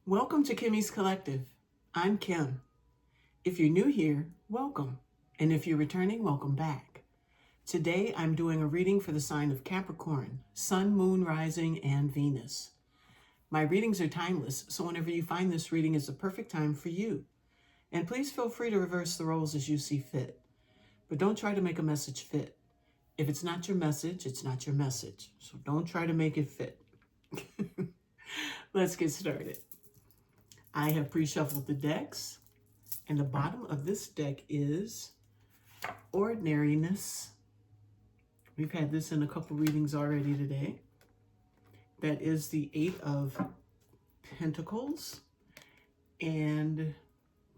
Welcome to Kimmy's Collective. I'm Kim. If you're new here, welcome. And if you're returning, welcome back. Today I'm doing a reading for the sign of Capricorn, Sun, Moon, Rising, and Venus. My readings are timeless, so whenever you find this reading is the perfect time for you. And please feel free to reverse the roles as you see fit. But don't try to make a message fit. If it's not your message, it's not your message. So don't try to make it fit. Let's get started. I have pre-shuffled the decks, and the bottom of this deck is Ordinariness. We've had this in a couple readings already today. That is the Eight of Pentacles, and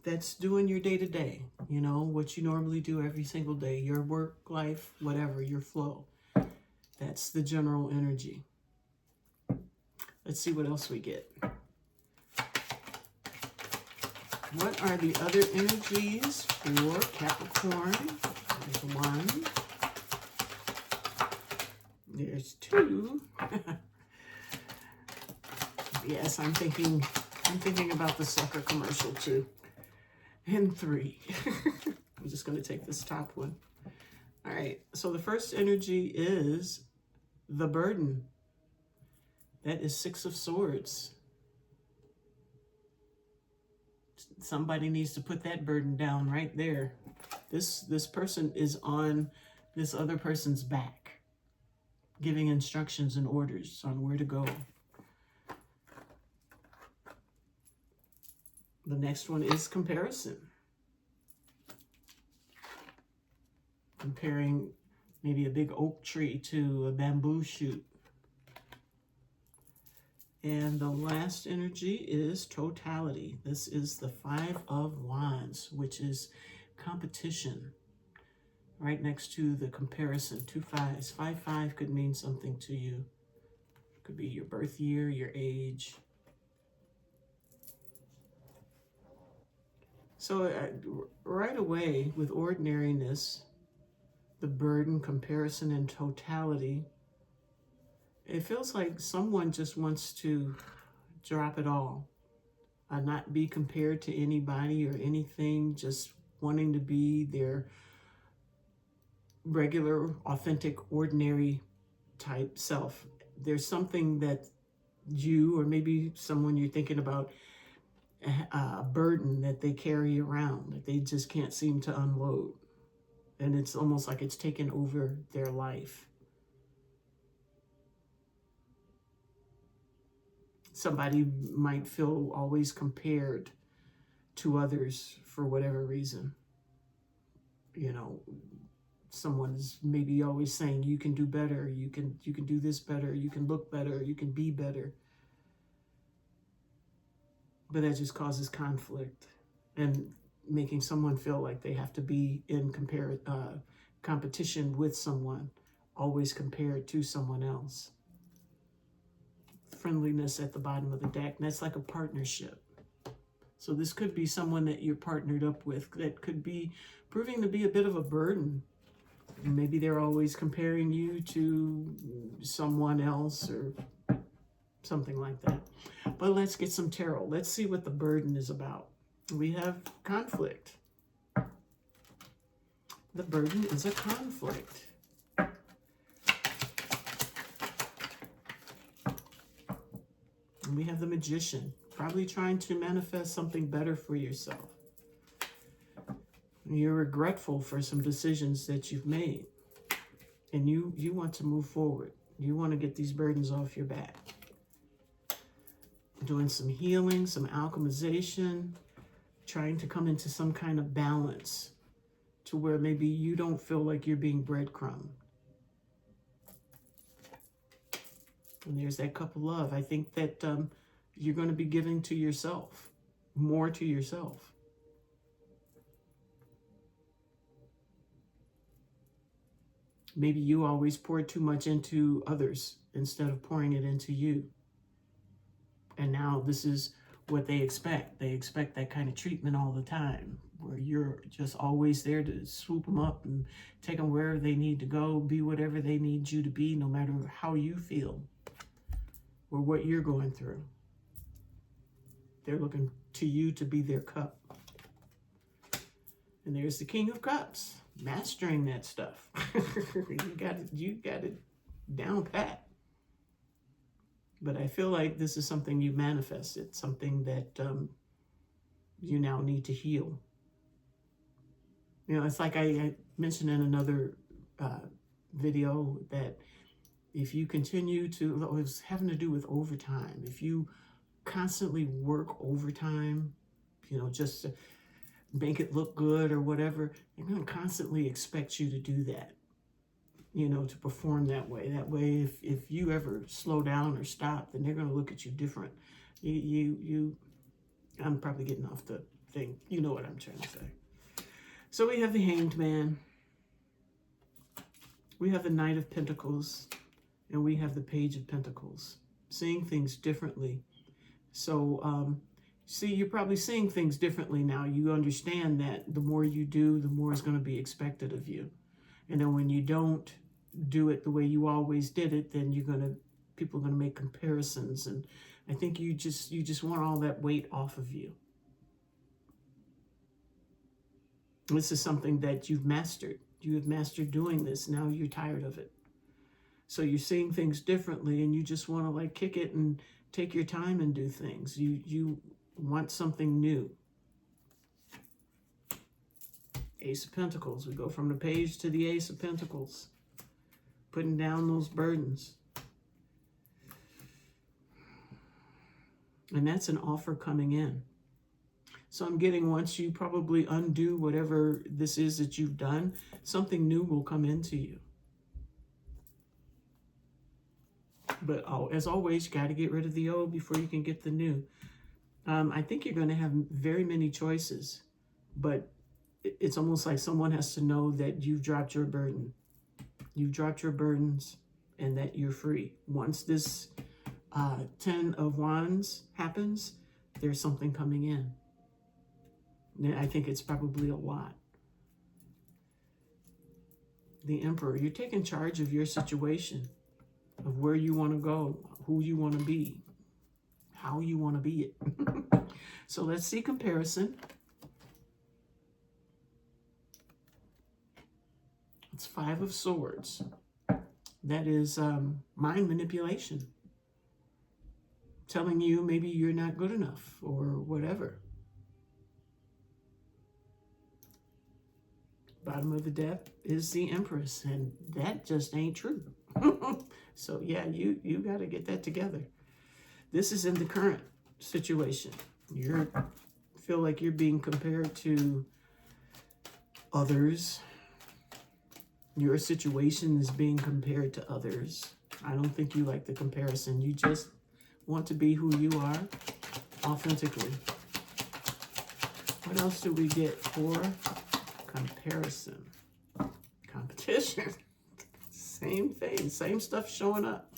that's doing your day-to-day, you know, what you normally do every single day, your work, life, whatever, your flow. That's the general energy. Let's see what else we get. What are the other energies for Capricorn? There's one. There's two. Yes, I'm thinking about the sucker commercial too. And three. I'm just going to take this top one. All right. So the first energy is the burden. That is Six of Swords. Somebody needs to put that burden down right there. This person is on this other person's back, giving instructions and orders on where to go. The next one is comparison. Comparing maybe a big oak tree to a bamboo shoot. And the last energy is totality. This is the Five of Wands, which is competition. Right next to the comparison, two fives. 5-5 could mean something to you. Could be your birth year, your age. So right away with ordinariness, the burden, comparison, and totality, it feels like someone just wants to drop it all, not be compared to anybody or anything, just wanting to be their regular, authentic, ordinary type self. There's something that you, or maybe someone you're thinking about, a burden that they carry around that they just can't seem to unload. And it's almost like it's taken over their life. Somebody might feel always compared to others for whatever reason. You know, someone is maybe always saying, you can do better, you can do this better, you can look better, you can be better. But that just causes conflict and making someone feel like they have to be in competition with someone, always compared to someone else. Friendliness at the bottom of the deck, and that's like a partnership. So this could be someone that you're partnered up with that could be proving to be a bit of a burden. Maybe they're always comparing you to someone else or something like that. But let's get some tarot. Let's see what the burden is about. We have conflict. The burden is a conflict. And we have the Magician, probably trying to manifest something better for yourself. You're regretful for some decisions that you've made. And you want to move forward. You want to get these burdens off your back. Doing some healing, some alchemization, trying to come into some kind of balance to where maybe you don't feel like you're being breadcrumbed. And there's that Cup of Love. I think that you're going to be giving to yourself, more to yourself. Maybe you always pour too much into others instead of pouring it into you. And now this is what they expect. They expect that kind of treatment all the time, where you're just always there to swoop them up and take them wherever they need to go, be whatever they need you to be, no matter how you feel or what you're going through. They're looking to you to be their cup. And there's the King of Cups, mastering that stuff. you got it down pat. But I feel like this is something you manifested, something that you now need to heal. You know, it's like I mentioned in another video that if you continue to, it was having to do with overtime. If you constantly work overtime, you know, just to make it look good or whatever, they're going to constantly expect you to do that, you know, to perform that way. That way, if you ever slow down or stop, then they're going to look at you different. I'm probably getting off the thing. You know what I'm trying to say. So we have the Hanged Man. We have the Knight of Pentacles. And we have the Page of Pentacles. Seeing things differently. So, see, you're probably seeing things differently now. You understand that the more you do, the more is going to be expected of you. And then when you don't do it the way you always did it, then people are going to make comparisons. And I think you just want all that weight off of you. This is something that you've mastered. You have mastered doing this. Now you're tired of it. So you're seeing things differently and you just want to like kick it and take your time and do things. You want something new. Ace of Pentacles. We go from the Page to the Ace of Pentacles. Putting down those burdens. And that's an offer coming in. So I'm getting, once you probably undo whatever this is that you've done, something new will come into you. But as always, you got to get rid of the old before you can get the new. I think you're going to have very many choices, but it's almost like someone has to know that you've dropped your burden. You've dropped your burdens and that you're free. Once this 10 of Wands happens, there's something coming in. I think it's probably a lot. The Emperor, you're taking charge of your situation, of where you want to go, who you want to be, how you want to be it. So let's see comparison. It's 5 of Swords. That is mind manipulation. Telling you maybe you're not good enough or whatever. Bottom of the deck is the Empress, and that just ain't true. So yeah, you got to get that together. This is in the current situation. You feel like you're being compared to others. Your situation is being compared to others. I don't think you like the comparison. You just want to be who you are authentically. What else do we get for comparison? Competition. Same thing. Same stuff showing up.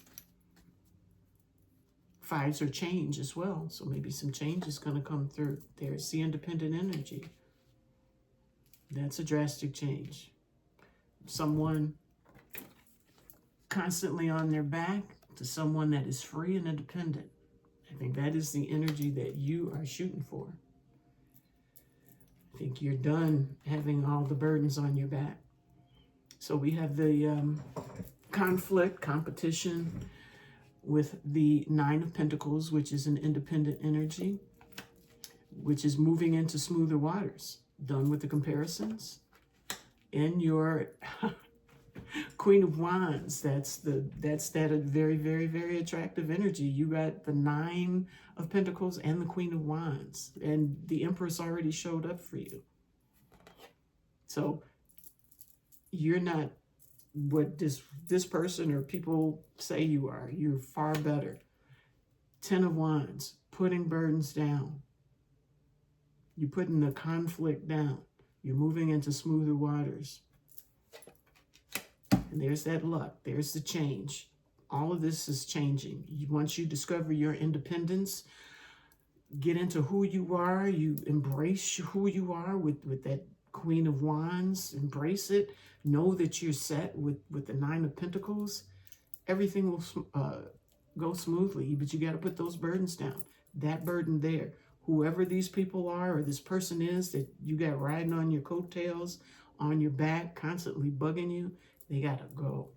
5s are change as well. So maybe some change is going to come through. There's the independent energy. That's a drastic change. Someone constantly on their back to someone that is free and independent. I think that is the energy that you are shooting for. I think you're done having all the burdens on your back. So we have the conflict, competition with the 9 of Pentacles, which is an independent energy, which is moving into smoother waters. Done with the comparisons. In your Queen of Wands, that's that very, very, very attractive energy. You got the 9 of Pentacles and the Queen of Wands, and the Empress already showed up for you. So you're not what this person or people say you are. You're far better. 10 of Wands, putting burdens down. You're putting the conflict down. You're moving into smoother waters. And there's that luck. There's the change. All of this is changing. Once you discover your independence, get into who you are, you embrace who you are with that Queen of Wands. Embrace it. Know that you're set with the 9 of Pentacles. Everything will go smoothly, but you got to put those burdens down. That burden there. whoever these people are or this person is that you got riding on your coattails, on your back, constantly bugging you, they gotta go.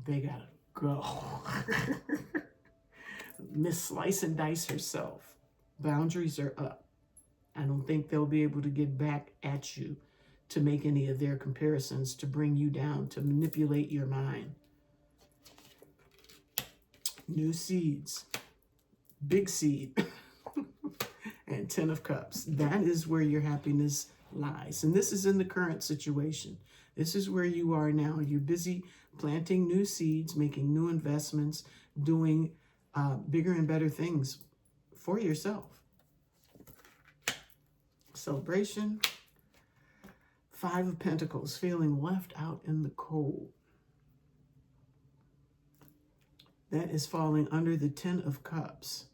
They gotta go. Miss Slice and Dice herself. Boundaries are up. I don't think they'll be able to get back at you to make any of their comparisons, to bring you down, to manipulate your mind. New seeds. Big seed. And 10 of Cups. That is where your happiness lies. And this is in the current situation. This is where you are now. You're busy planting new seeds, making new investments, doing bigger and better things for yourself. Celebration. 5 of Pentacles, feeling left out in the cold. That is falling under the 10 of Cups.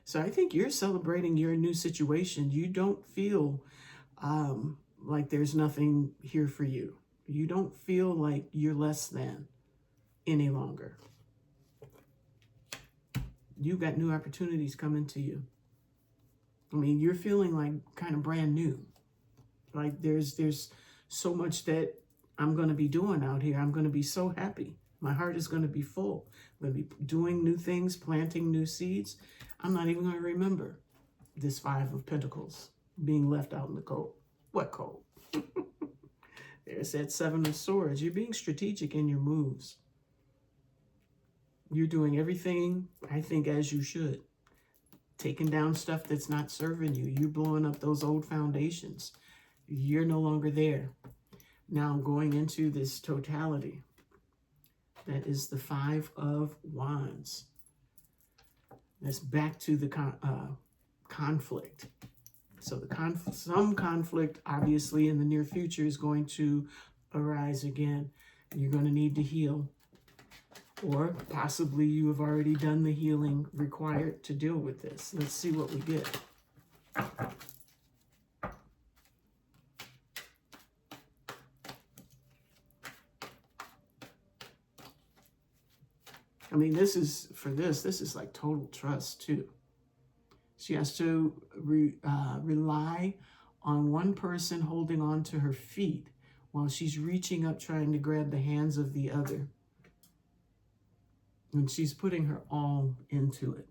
So I think you're celebrating your new situation. You don't feel like there's nothing here for you. You don't feel like you're less than any longer. You got new opportunities coming to you. I mean, you're feeling like kind of brand new. Like there's so much that I'm going to be doing out here. I'm going to be so happy. My heart is going to be full. I'm going to be doing new things, planting new seeds. I'm not even going to remember this 5 of Pentacles being left out in the cold. What cold? There's that 7 of Swords. You're being strategic in your moves. You're doing everything, I think, as you should. Taking down stuff that's not serving you. You're blowing up those old foundations. You're no longer there. Now I'm going into this totality. That is the 5 of Wands. That's back to the conflict. So some conflict, obviously, in the near future is going to arise again. You're going to need to heal. Or possibly you have already done the healing required to deal with this. Let's see what we get. I mean, this is like total trust too. She has to rely on one person holding on to her feet while she's reaching up trying to grab the hands of the other. And she's putting her all into it.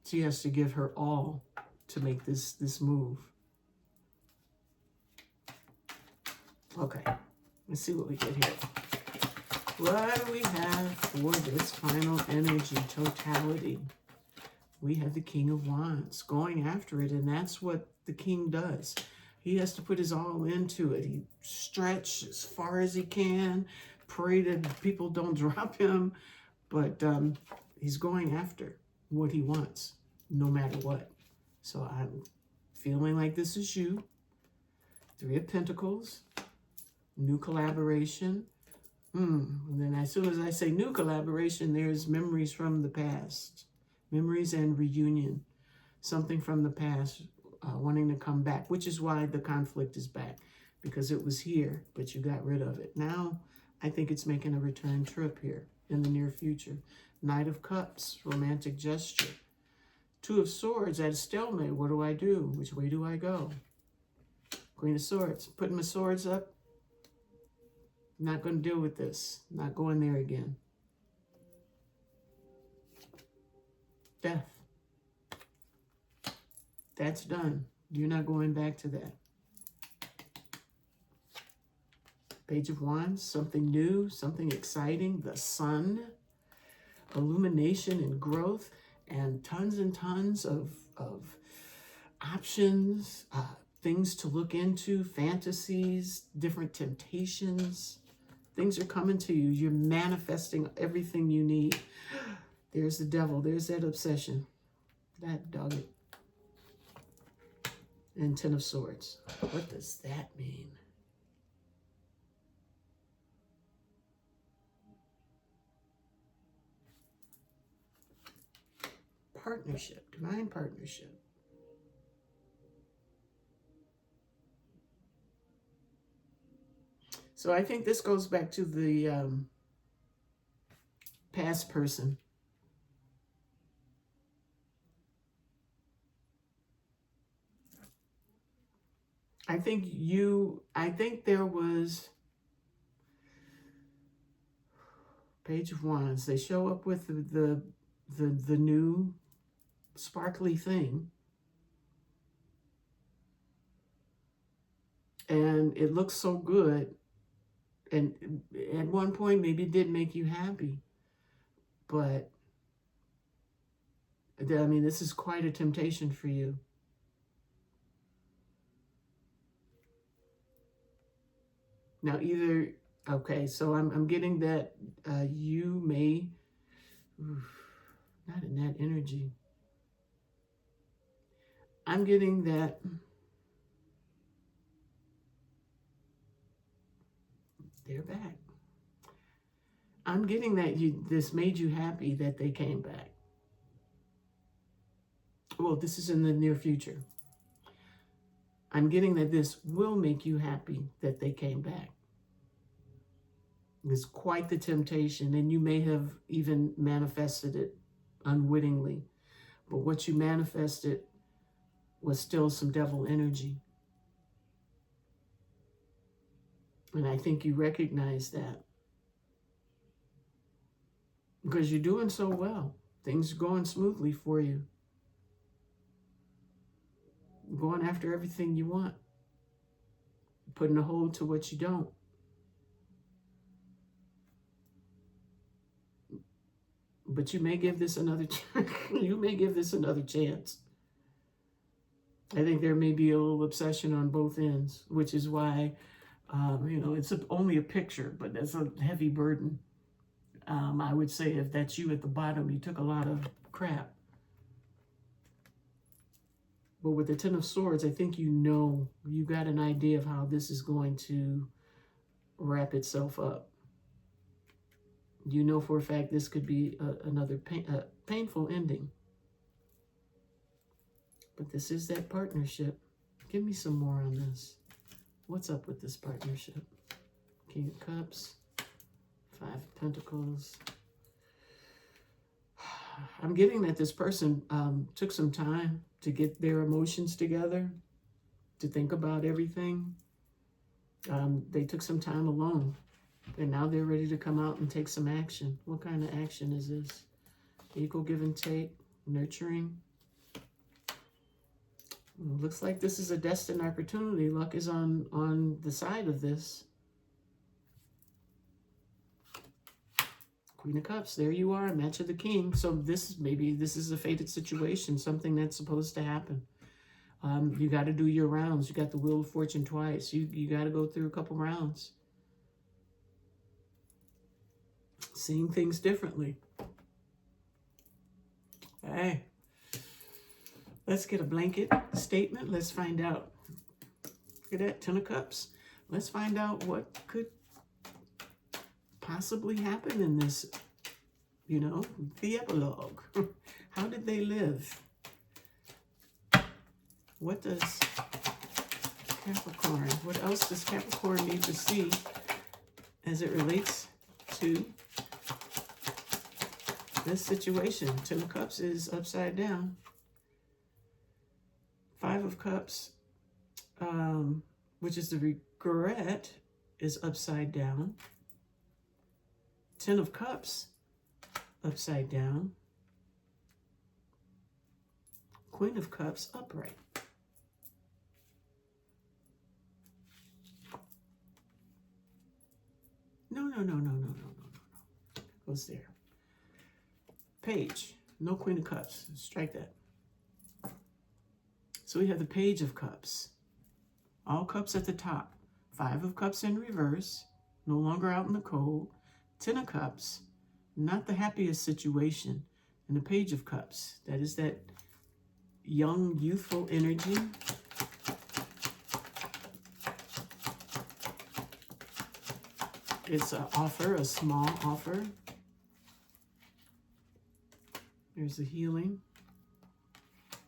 She has to give her all to make this move. Okay, let's see what we get here. What do we have for this final energy totality? We have the King of Wands going after it, and that's what the king does. He has to put his all into it. He stretches as far as he can, pray that people don't drop him, but he's going after what he wants, no matter what. So I'm feeling like this is you. 3 of Pentacles, new collaboration. And then as soon as I say new collaboration, there's memories from the past. Memories and reunion. Something from the past wanting to come back, which is why the conflict is back. Because it was here, but you got rid of it. Now, I think it's making a return trip here in the near future. Knight of Cups, romantic gesture. 2 of Swords at a stalemate. What do I do? Which way do I go? Queen of Swords. Putting my swords up. Not going to deal with this. Not going there again. Death. That's done. You're not going back to that. Page of Wands, something new, something exciting. The Sun, illumination and growth, and tons of options, things to look into, fantasies, different temptations. Things are coming to you. You're manifesting everything you need. There's the devil. There's that obsession. That dog it. And 10 of Swords. What does that mean? Partnership. Divine partnership. So I think this goes back to the past person. I think there was Page of Wands. They show up with the new sparkly thing. And it looks so good. And at one point, maybe it did make you happy. But, I mean, this is quite a temptation for you. Now, either, okay, so I'm getting that you may, not in that energy. I'm getting that they're back. I'm getting that this made you happy that they came back. Well, this is in the near future. I'm getting that this will make you happy that they came back. It's quite the temptation, and you may have even manifested it unwittingly. But what you manifested was still some devil energy. And I think you recognize that. Because you're doing so well. Things are going smoothly for you. Going after everything you want. Putting a hold to what you don't. But you may give this another you may give this another chance. I think there may be a little obsession on both ends, which is why, it's only a picture, but that's a heavy burden. I would say if that's you at the bottom, you took a lot of crap. But with the Ten of Swords, I think you got an idea of how this is going to wrap itself up. You know for a fact this could be another painful ending. But this is that partnership. Give me some more on this. What's up with this partnership? King of Cups, Five of Pentacles. I'm getting that this person took some time to get their emotions together, to think about everything. They took some time alone. And now they're ready to come out and take some action. What kind of action is this? Equal give and take, nurturing. Looks like this is a destined opportunity. Luck is on the side of this. Queen of Cups, there you are, match of the King. So maybe this is a fated situation, something that's supposed to happen. You got to do your rounds. You got the Wheel of Fortune twice. You got to go through a couple rounds. Seeing things differently. Hey, let's get a blanket statement. Let's find out. Look at that, Ten of Cups. Let's find out what could possibly happen in this, the epilogue. How did they live? What does Capricorn, what else does Capricorn need to see as it relates to this situation? Ten of Cups is upside down. Five of Cups, which is the regret, is upside down. Ten of Cups, upside down. Queen of Cups, upright. No. Goes there. Page, no Queen of Cups. Strike that. So we have the Page of Cups. All cups at the top. Five of Cups in reverse. No longer out in the cold. Ten of Cups. Not the happiest situation. And the Page of Cups. That is that young, youthful energy. It's an offer, a small offer. There's the healing.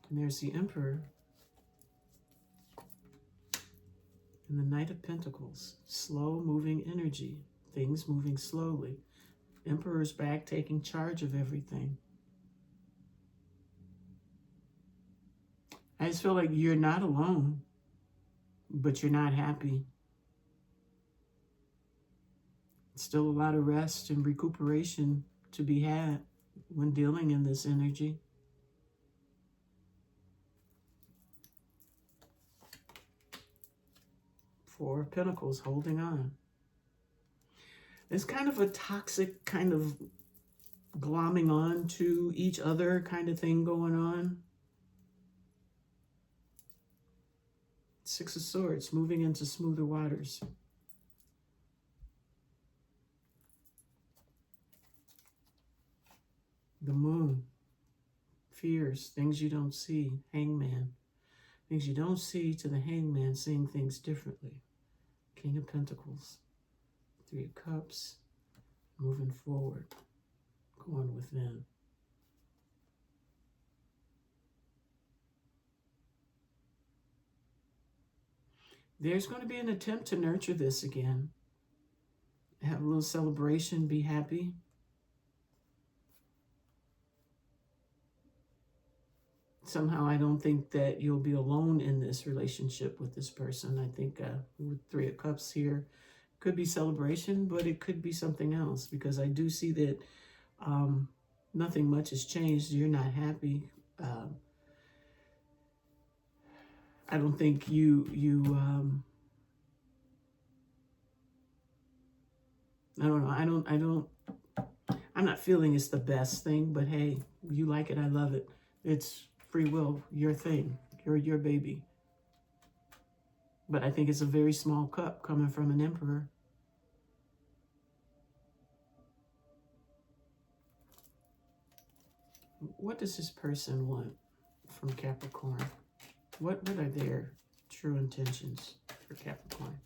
And there's the Emperor. And the Knight of Pentacles, slow moving energy, things moving slowly. Emperor's back, taking charge of everything. I just feel like you're not alone, but you're not happy. Still a lot of rest and recuperation to be had when dealing in this energy. Four of Pentacles, holding on. It's kind of a toxic kind of glomming on to each other kind of thing going on. Six of Swords, moving into smoother waters. The Moon, fears, things you don't see. Hangman, things you don't see to the Hangman, seeing things differently. King of Pentacles, Three of Cups, moving forward, going within. There's going to be an attempt to nurture this again. Have a little celebration, be happy. Somehow I don't think that you'll be alone in this relationship with this person. I think with Three of Cups here, could be celebration, but it could be something else, because I do see that nothing much has changed. You're not happy. I don't think I don't know. I'm not feeling it's the best thing, but hey, you like it, I love it. It's free will, your thing, your baby. But I think it's a very small cup coming from an Emperor. What does this person want from Capricorn? What are their true intentions for Capricorn?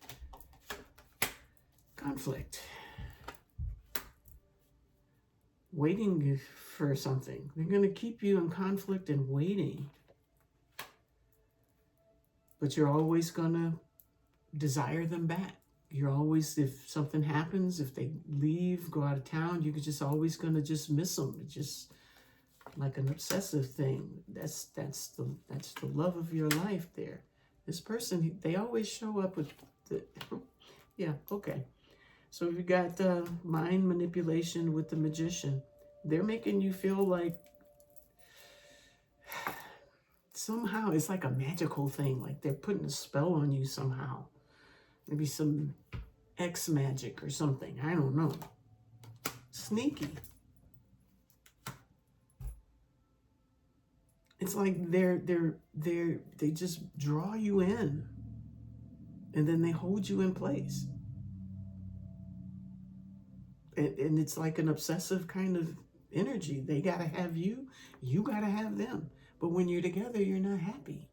Conflict. Waiting for something. They're going to keep you in conflict and waiting. But you're always going to desire them back. You're always, if something happens, if they leave, go out of town, you're just always going to just miss them. It's just like an obsessive thing. That's the love of your life there. This person, they always show up with the, yeah, okay. So we got mind manipulation with the Magician. They're making you feel like somehow it's like a magical thing, like they're putting a spell on you somehow. Maybe some X magic or something. I don't know. Sneaky. It's like they just draw you in, and then they hold you in place. And it's like an obsessive kind of energy. They got to have you, you got to have them. But when you're together, you're not happy.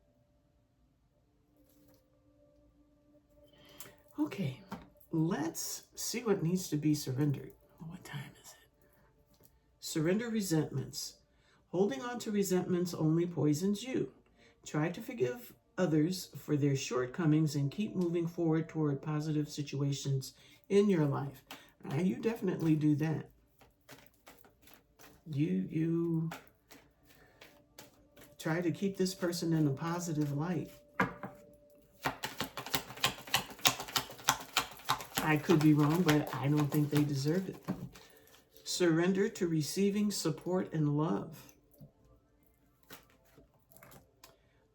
Okay, let's see what needs to be surrendered. What time is it? Surrender resentments. Holding on to resentments only poisons you. Try to forgive others for their shortcomings and keep moving forward toward positive situations in your life. You definitely do that. You try to keep this person in a positive light. I could be wrong, but I don't think they deserve it. Surrender to receiving support and love.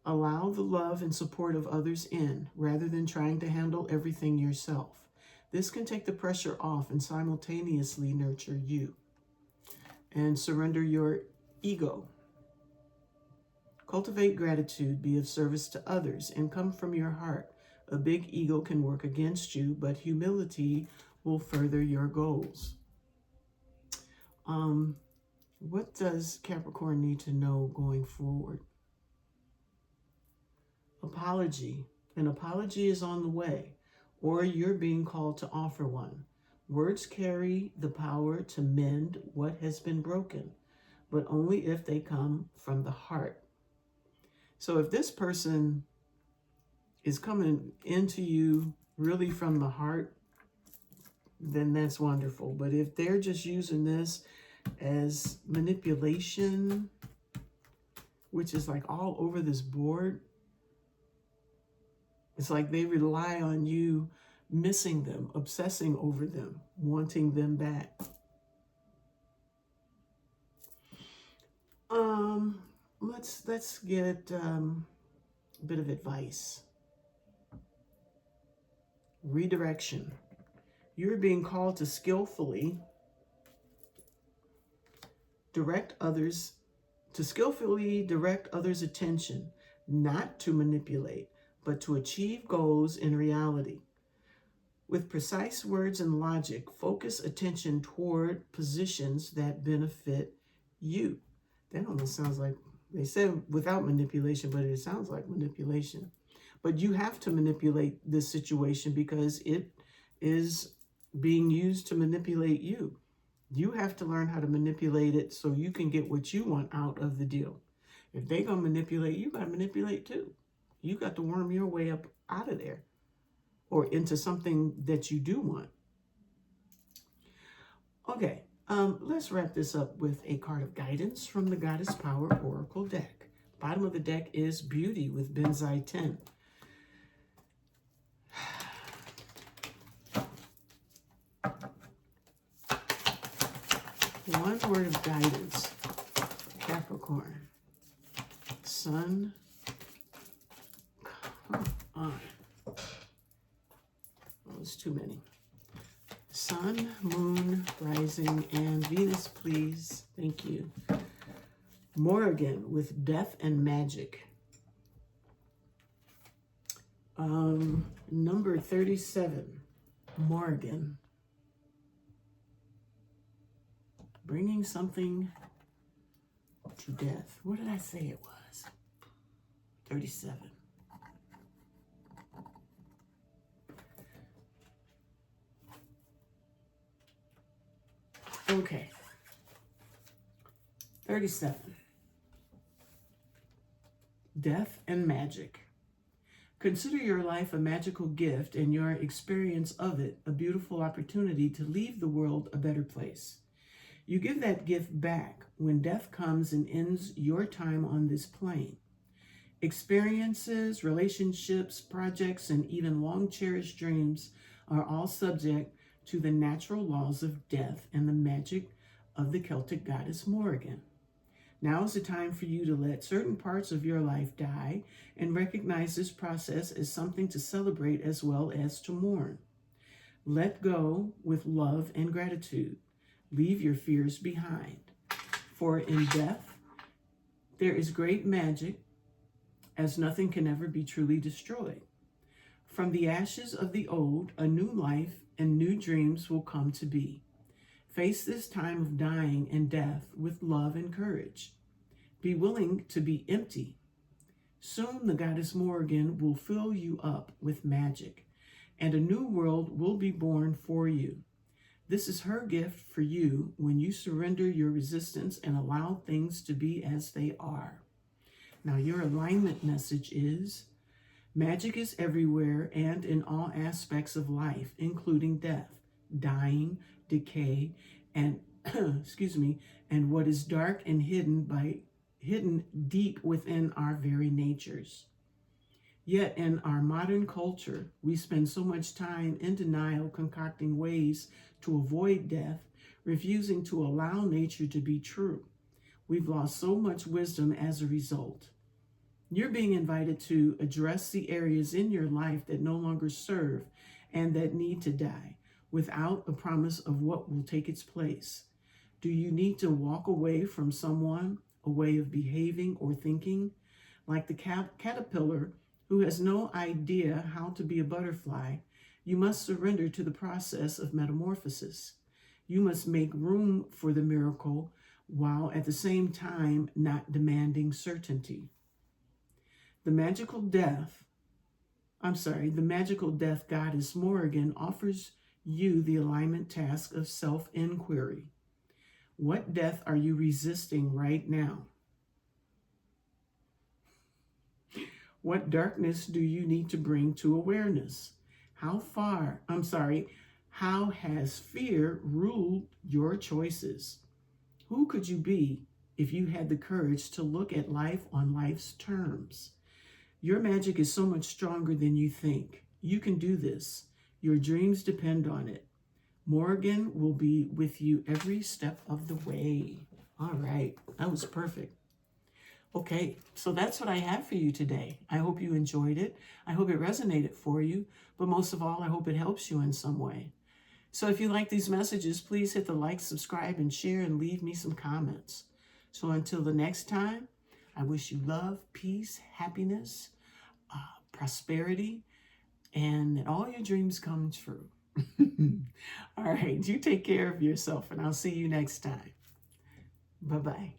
Allow the love and support of others in, rather than trying to handle everything yourself. This can take the pressure off and simultaneously nurture you. And surrender your ego. Cultivate gratitude, be of service to others, and come from your heart. A big ego can work against you, but humility will further your goals. What does Capricorn need to know going forward? Apology. An apology is on the way, or you're being called to offer one. Words carry the power to mend what has been broken, but only if they come from the heart. So if this person is coming into you really from the heart, then that's wonderful. But if they're just using this as manipulation, which is like all over this board, it's like they rely on you missing them, obsessing over them, wanting them back. Let's get a bit of advice. Redirection. You're being called to skillfully direct others' attention, not to manipulate, but to achieve goals in reality. With precise words and logic, focus attention toward positions that benefit you. That almost sounds like, they said without manipulation, but it sounds like manipulation. But you have to manipulate this situation because it is being used to manipulate you. You have to learn how to manipulate it so you can get what you want out of the deal. If they're going to manipulate, you got to manipulate too. You got to worm your way up out of there or into something that you do want. Okay, let's wrap this up with a card of guidance from the Goddess Power Oracle deck. Bottom of the deck is Beauty with Benzai 10. One word of guidance, Capricorn. Sun, come on. Oh, it's too many. Sun, Moon, Rising, and Venus, please. Thank you. Morrigan with Death and Magic. Number 37, Morrigan. Bringing something to death. What did I say it was? 37. Okay. 37. Death and magic. Consider your life a magical gift and your experience of it a beautiful opportunity to leave the world a better place. You give that gift back when death comes and ends your time on this plane. Experiences, relationships, projects, and even long-cherished dreams are all subject to the natural laws of death and the magic of the Celtic goddess Morrigan. Now is the time for you to let certain parts of your life die and recognize this process as something to celebrate as well as to mourn. Let go with love and gratitude. Leave your fears behind. For in death, there is great magic, as nothing can ever be truly destroyed. From the ashes of the old, a new life and new dreams will come to be. Face this time of dying and death with love and courage. Be willing to be empty. Soon the goddess Morrigan will fill you up with magic, and a new world will be born for you. This is her gift for you when you surrender your resistance and allow things to be as they are. Now, your alignment message is: magic is everywhere and in all aspects of life, including death, dying, decay, and and what is dark and hidden deep within our very natures. Yet in our modern culture, we spend so much time in denial, concocting ways to avoid death, refusing to allow nature to be true. We've lost so much wisdom as a result. You're being invited to address the areas in your life that no longer serve and that need to die, without a promise of what will take its place. Do you need to walk away from someone, a way of behaving or thinking? Like the caterpillar who has no idea how to be a butterfly, you must surrender to the process of metamorphosis. You must make room for the miracle while at the same time not demanding certainty. The magical death goddess Morrigan offers you the alignment task of self-inquiry. What death are you resisting right now? What darkness do you need to bring to awareness? How has fear ruled your choices? Who could you be if you had the courage to look at life on life's terms? Your magic is so much stronger than you think. You can do this. Your dreams depend on it. Morgan will be with you every step of the way. All right, that was perfect. Okay, so that's what I have for you today. I hope you enjoyed it. I hope it resonated for you, but most of all, I hope it helps you in some way. So if you like these messages, please hit the like, subscribe, and share, and leave me some comments. So until the next time, I wish you love, peace, happiness, prosperity, and that all your dreams come true. All right, you take care of yourself, and I'll see you next time. Bye-bye.